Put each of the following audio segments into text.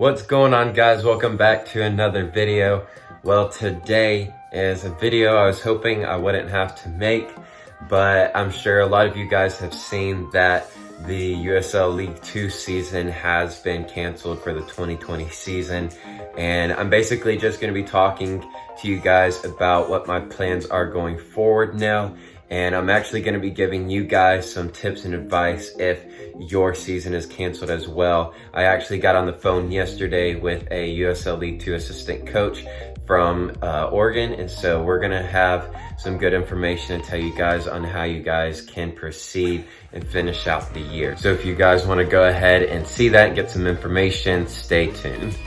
What's going on, guys? Welcome back to another video. Well, today is a video I was hoping I wouldn't have to make, but I'm sure a lot of you guys have seen that the USL League 2 season has been canceled for the 2020 season, and I'm basically just going to be talking to you guys about what my plans are going forward now. And I'm actually going to be giving you guys some tips and advice if your season is canceled as well. I actually got on the phone yesterday with a USL League 2 assistant coach from Oregon. And so we're going to have some good information to tell you guys on how you guys can proceed and finish out the year. So if you guys want to go ahead and see that and get some information, stay tuned.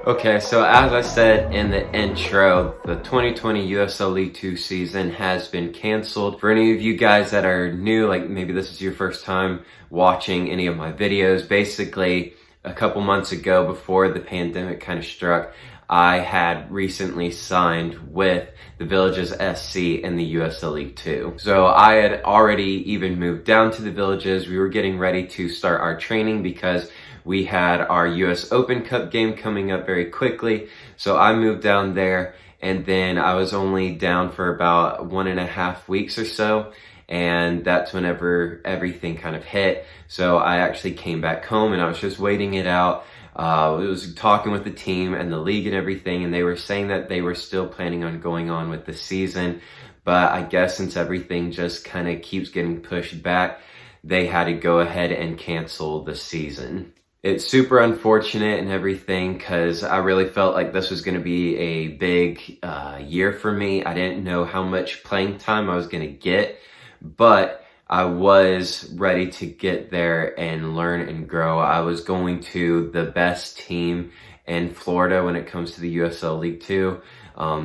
Okay, so as I said in the intro, the 2020 USL League 2 season has been canceled. For any of you guys that are new, like maybe this is your first time watching any of my videos, basically a couple months ago before the pandemic kind of struck, I had recently signed with the Villages SC in the USL League 2. So I had already even moved down to the Villages. We were getting ready to start our training because we had our US Open Cup game coming up very quickly. So I moved down there, and then I was only down for about 1.5 weeks or so. And that's whenever everything kind of hit. So I actually came back home and I was just waiting it out. I was talking with the team and the league and everything, and they were saying that they were still planning on going on with the season. But I guess since everything just kind of keeps getting pushed back, they had to go ahead and cancel the season. It's super unfortunate and everything because I really felt like this was going to be a big year for me. I didn't know how much playing time I was going to get, but I was ready to get there and learn and grow. I was going to the best team in Florida when it comes to the USL League 2.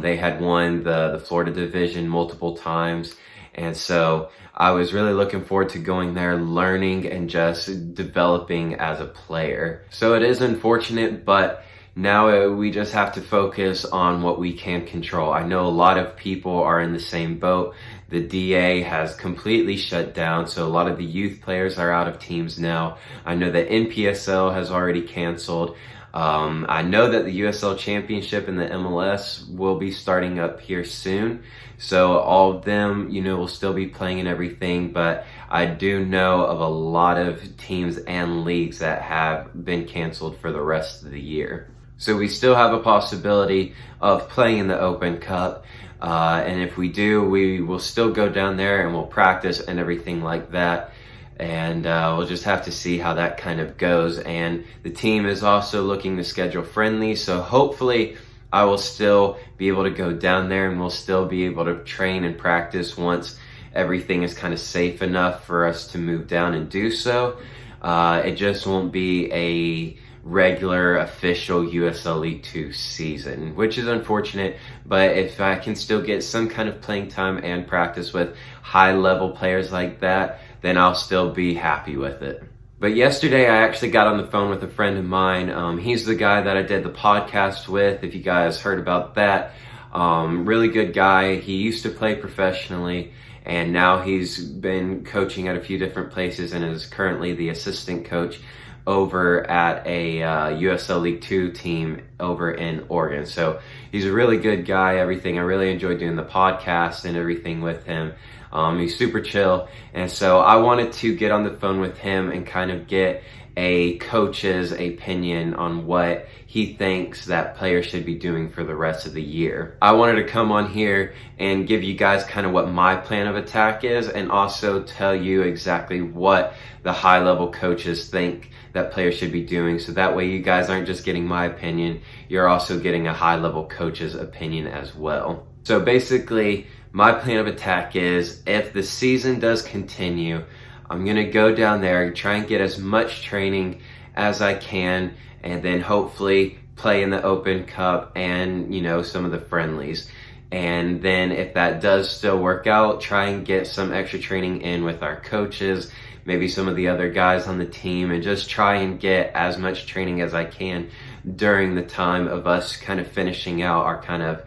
They had won the Florida division multiple times. And so I was really looking forward to going there, learning and just developing as a player. So it is unfortunate, but now we just have to focus on what we can control. I know a lot of people are in the same boat. The DA has completely shut down, so a lot of the youth players are out of teams now. I know that NPSL has already canceled. I know that the USL Championship and the MLS will be starting up here soon. So all of them, will still be playing and everything. But I do know of a lot of teams and leagues that have been canceled for the rest of the year. So we still have a possibility of playing in the Open Cup. And if we do, we will still go down there and we'll practice and everything like that. And we'll just have to see how that kind of goes. And the team is also looking to schedule friendly, so hopefully I will still be able to go down there and we'll still be able to train and practice once everything is kind of safe enough for us to move down and do so. It just won't be a regular official USL League 2 season, which is unfortunate, but if I can still get some kind of playing time and practice with high level players like that, then I'll still be happy with it. But yesterday I actually got on the phone with a friend of mine. He's the guy that I did the podcast with, if you guys heard about that. Really good guy. He used to play professionally, and now he's been coaching at a few different places and is currently the assistant coach over at a USL League 2 team over in Oregon. So he's a really good guy, everything. I really enjoyed doing the podcast and everything with him. He's super chill. And so I wanted to get on the phone with him and kind of get a coach's opinion on what he thinks that players should be doing for the rest of the year. I wanted to come on here and give you guys kind of what my plan of attack is, and also tell you exactly what the high level coaches think that players should be doing. So that way you guys aren't just getting my opinion, you're also getting a high level coach's opinion as well. So basically, my plan of attack is, if the season does continue, I'm going to go down there and try and get as much training as I can, and then hopefully play in the Open Cup and, some of the friendlies. And then if that does still work out, try and get some extra training in with our coaches, maybe some of the other guys on the team, and just try and get as much training as I can during the time of us kind of finishing out our kind of,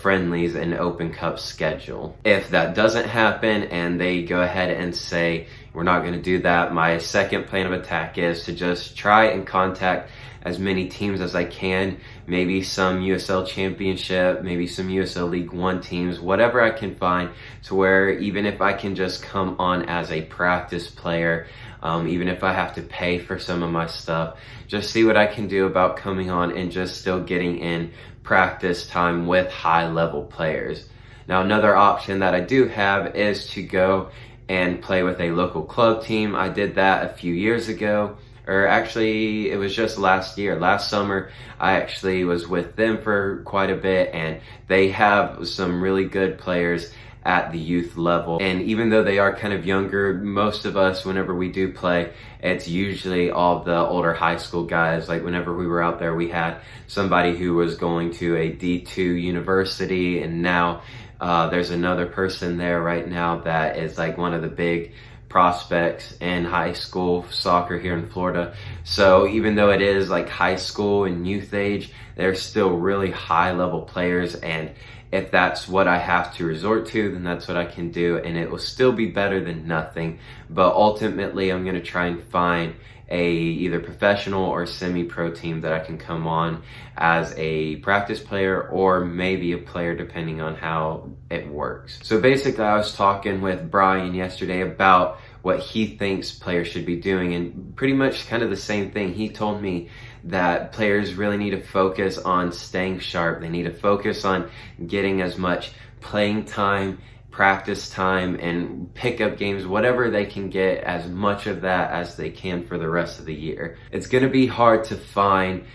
friendlies and Open Cup schedule. If that doesn't happen and they go ahead and say, we're not going to do that, my second plan of attack is to just try and contact as many teams as I can, maybe some USL Championship, maybe some USL League One teams, whatever I can find, to where even if I can just come on as a practice player, even if I have to pay for some of my stuff, just see what I can do about coming on and just still getting in practice time with high level players. Now, another option that I do have is to go and play with a local club team. I did that a few years ago, or actually it was just last year. Last summer, I actually was with them for quite a bit, and they have some really good players at the youth level. And even though they are kind of younger, most of us, whenever we do play, it's usually all the older high school guys. Like whenever we were out there, we had somebody who was going to a D2 university, and now there's another person there right now that is like one of the big prospects in high school soccer here in Florida. So even though it is like high school and youth age, they're still really high level players, and if that's what I have to resort to, then that's what I can do, and it will still be better than nothing. But ultimately, I'm going to try and find a either professional or semi-pro team that I can come on as a practice player, or maybe a player depending on how it works. So basically, I was talking with Brian yesterday about what he thinks players should be doing, and pretty much kind of the same thing. He told me that players really need to focus on staying sharp. They need to focus on getting as much playing time, practice time, and pickup games, whatever they can get, as much of that as they can for the rest of the year. It's going to be hard to find,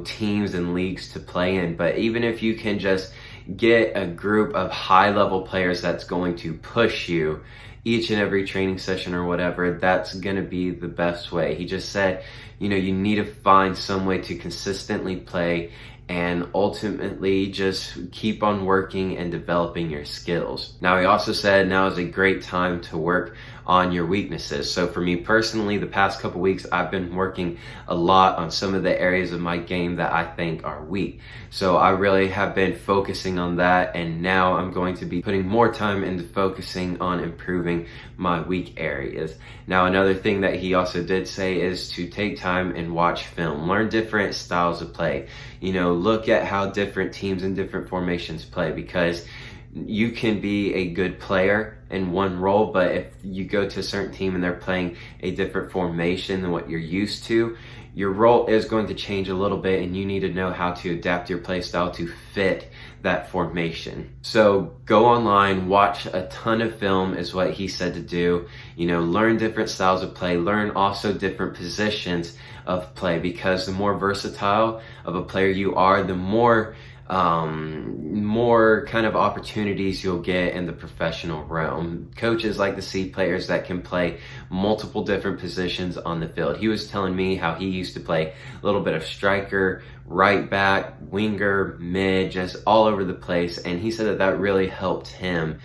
teams and leagues to play in, but even if you can just get a group of high level players that's going to push you each and every training session or whatever, that's going to be the best way. He just said, you need to find some way to consistently play and ultimately just keep on working and developing your skills. Now, he also said now is a great time to work on your weaknesses. So for me personally, the past couple weeks, I've been working a lot on some of the areas of my game that I think are weak. So I really have been focusing on that, and now I'm going to be putting more time into focusing on improving my weak areas. Now, another thing that he also did say is to take time and watch film, learn different styles of play, look at how different teams and different formations play, because you can be a good player in one role, but if you go to a certain team and they're playing a different formation than what you're used to, your role is going to change a little bit, and you need to know how to adapt your play style to fit that formation. So go online, watch a ton of film is what he said to do. Learn different styles of play, learn also different positions of play, because the more versatile of a player you are, the more kind of opportunities you'll get in the professional realm. Coaches like to see players that can play multiple different positions on the field. He was telling me how he used to play a little bit of striker, right back, winger, mid, just all over the place, and he said that really helped him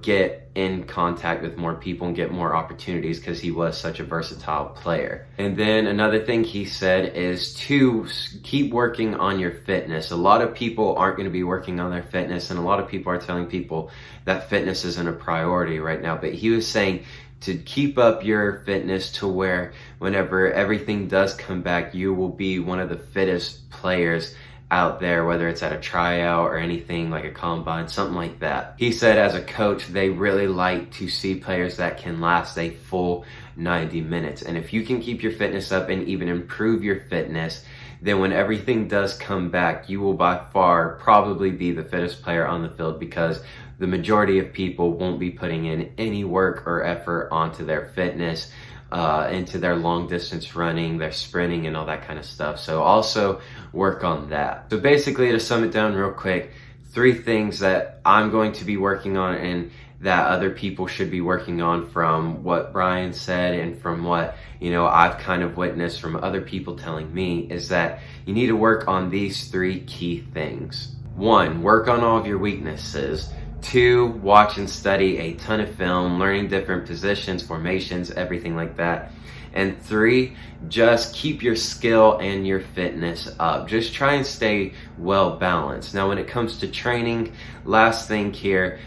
get in contact with more people and get more opportunities, because he was such a versatile player. And then another thing he said is to keep working on your fitness. A lot of people aren't going to be working on their fitness, and a lot of people are telling people that fitness isn't a priority right now. But he was saying to keep up your fitness to where whenever everything does come back, you will be one of the fittest players out there, whether it's at a tryout or anything like a combine, something like that. He said as a coach, they really like to see players that can last a full 90 minutes. And if you can keep your fitness up and even improve your fitness, then when everything does come back, you will by far probably be the fittest player on the field, because the majority of people won't be putting in any work or effort onto their fitness, into their long distance running, their sprinting, and all that kind of stuff. So also work on that. So basically, to sum it down real quick, 3 things that I'm going to be working on and that other people should be working on from what Brian said and from what I've kind of witnessed from other people telling me, is that you need to work on these 3 key things. 1, work on all of your weaknesses. 2, watch and study a ton of film, learning different positions, formations, everything like that. And 3, just keep your skill and your fitness up. Just try and stay well balanced. Now, when it comes to training, last thing here,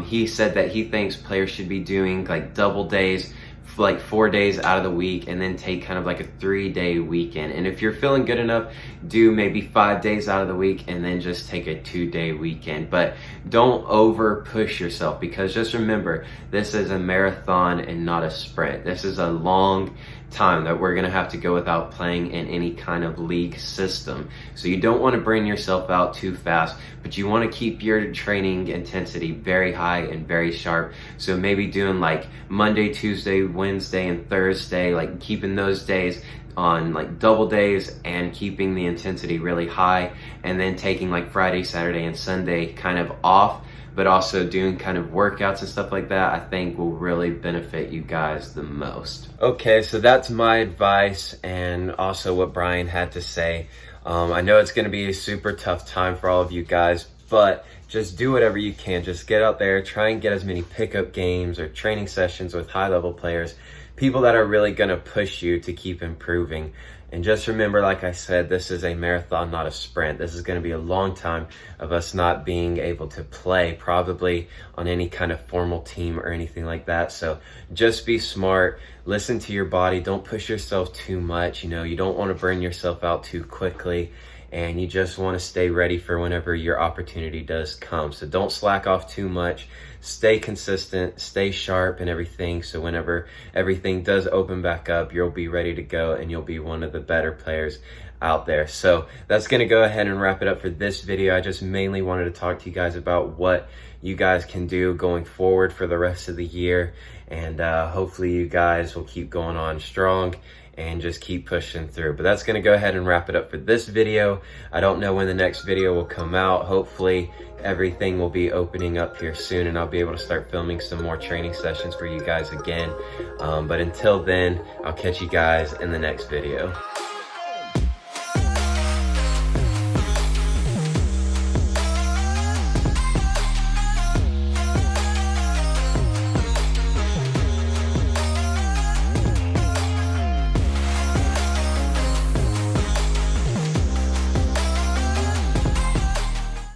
he said that he thinks players should be doing like double days, like 4 days out of the week, and then take kind of like a 3-day weekend. And if you're feeling good enough, do maybe 5 days out of the week and then just take a 2-day weekend. But don't over push yourself, because just remember, this is a marathon and not a sprint. This is a long time that we're gonna have to go without playing in any kind of league system. So you don't want to burn yourself out too fast, but you want to keep your training intensity very high and very sharp. So maybe doing like Monday, Tuesday, Wednesday, and Thursday, like keeping those days on like double days and keeping the intensity really high, and then taking like Friday, Saturday, and Sunday kind of off, but also doing kind of workouts and stuff like that, I think will really benefit you guys the most. Okay, so that's my advice and also what Brian had to say. I know it's gonna be a super tough time for all of you guys, but just do whatever you can. Just get out there, try and get as many pickup games or training sessions with high-level players, people that are really gonna push you to keep improving. And just remember, like I said, this is a marathon, not a sprint. This is going to be a long time of us not being able to play, probably on any kind of formal team or anything like that. So just be smart, listen to your body, don't push yourself too much. You know, you don't want to burn yourself out too quickly, and you just want to stay ready for whenever your opportunity does come. So don't slack off too much. Stay consistent, stay sharp and everything, so whenever everything does open back up, you'll be ready to go and you'll be one of the better players out there. So that's going to go ahead and wrap it up for this video. I just mainly wanted to talk to you guys about what you guys can do going forward for the rest of the year, and hopefully you guys will keep going on strong and just keep pushing through. But that's gonna go ahead and wrap it up for this video. I don't know when the next video will come out. Hopefully everything will be opening up here soon and I'll be able to start filming some more training sessions for you guys again. But until then, I'll catch you guys in the next video.